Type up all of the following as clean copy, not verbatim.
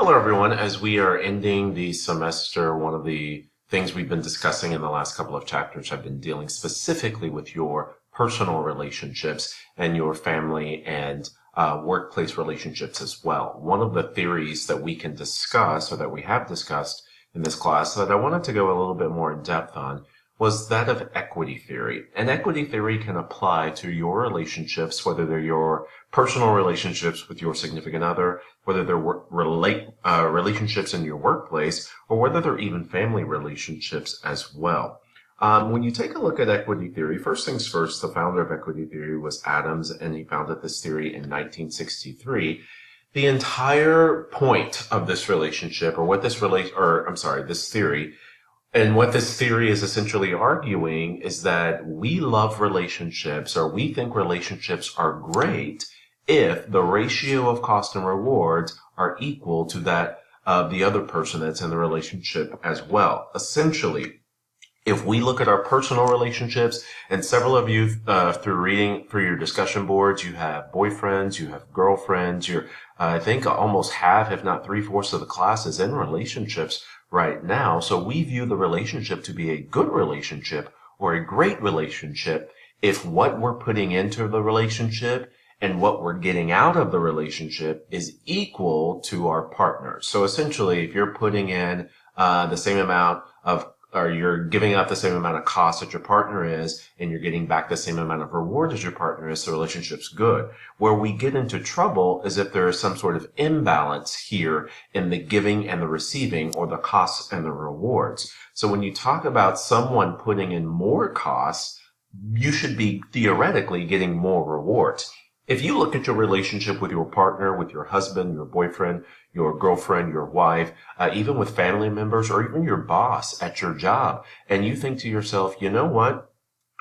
Hello, everyone. As we are ending the semester, one of the things we've been discussing in the last couple of chapters have been dealing specifically with your personal relationships and your family and workplace relationships as well. One of the theories that we can discuss, or that we have discussed in this class, that I wanted to go a little bit more in depth on was that of equity theory. And equity theory can apply to your relationships, whether they're your personal relationships with your significant other, whether they're relationships in your workplace, or whether they're even family relationships as well. When you take a look at equity theory, first things first, the founder of equity theory was Adams, and he founded this theory in 1963. The entire point of this relationship, or what this this theory, and what this theory is essentially arguing is that we love relationships, or we think relationships are great if the ratio of cost and rewards are equal to that of the other person that's in the relationship as well. Essentially, if we look at our personal relationships, and several of you, through reading through your discussion boards, you have boyfriends, you have girlfriends, I think almost half, if not 3/4 of the class is in relationships right now. So we view the relationship to be a good relationship or a great relationship if what we're putting into the relationship and what we're getting out of the relationship is equal to our partner. So essentially, if you're putting in the same amount of, or you're giving out the same amount of cost that your partner is, and you're getting back the same amount of reward as your partner is, the relationship's good. Where we get into trouble is if there is some sort of imbalance here in the giving and the receiving, or the costs and the rewards. So when you talk about someone putting in more costs, you should be theoretically getting more rewards. If you look at your relationship with your partner, with your husband, your boyfriend, your girlfriend, your wife, even with family members, or even your boss at your job, and you think to yourself, you know what?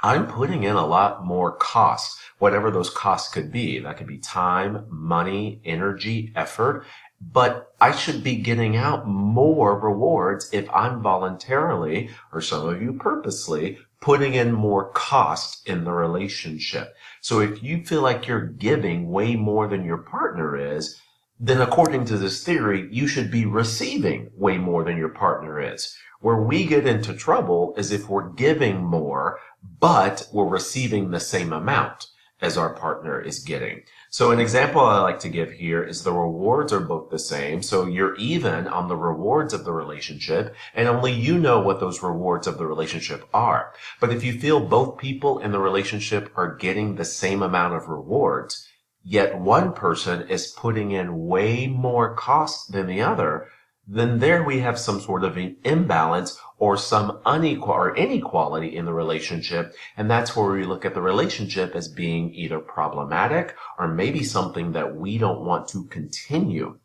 I'm putting in a lot more costs, whatever those costs could be. That could be time, money, energy, effort, but I should be getting out more rewards if I'm voluntarily, or some of you purposely, putting in more cost in the relationship. So if you feel like you're giving way more than your partner is, then according to this theory, you should be receiving way more than your partner is. Where we get into trouble is if we're giving more, but we're receiving the same amount as our partner is getting. So an example I like to give here is the rewards are both the same. So you're even on the rewards of the relationship, and only you know what those rewards of the relationship are. But if you feel both people in the relationship are getting the same amount of rewards, yet one person is putting in way more cost than the other, then there we have some sort of an imbalance or some unequal or inequality in the relationship. And that's where we look at the relationship as being either problematic or maybe something that we don't want to continue.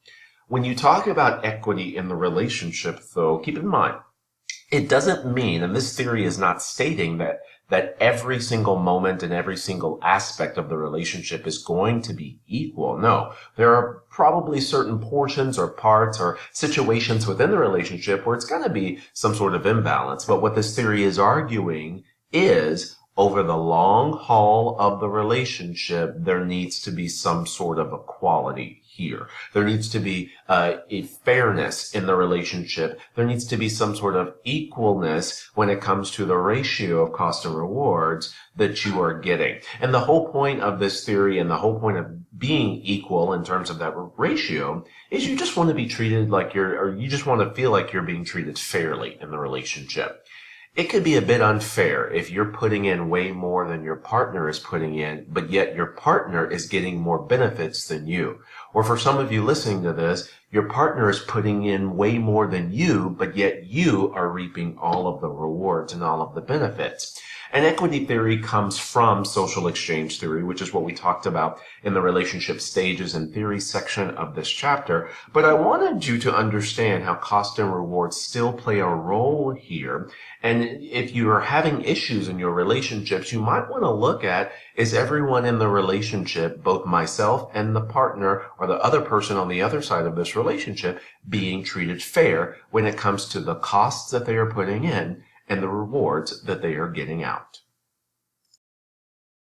When you talk about equity in the relationship, though, keep in mind, it doesn't mean, and this theory is not stating that every single moment and every single aspect of the relationship is going to be equal. No, there are probably certain portions or parts or situations within the relationship where it's going to be some sort of imbalance. But what this theory is arguing is, over the long haul of the relationship, there needs to be some sort of equality here. There needs to be a fairness in the relationship. There needs to be some sort of equalness when it comes to the ratio of cost and rewards that you are getting. And the whole point of this theory, and the whole point of being equal in terms of that ratio, is you just want to be treated like you just want to feel like you're being treated fairly in the relationship. It could be a bit unfair if you're putting in way more than your partner is putting in, but yet your partner is getting more benefits than you. Or for some of you listening to this, your partner is putting in way more than you, but yet you are reaping all of the rewards and all of the benefits. And equity theory comes from social exchange theory, which is what we talked about in the relationship stages and theory section of this chapter. But I wanted you to understand how cost and rewards still play a role here. And if you are having issues in your relationships, you might want to look at, is everyone in the relationship, both myself and the partner or the other person on the other side of this relationship, being treated fair when it comes to the costs that they are putting in and the rewards that they are getting out?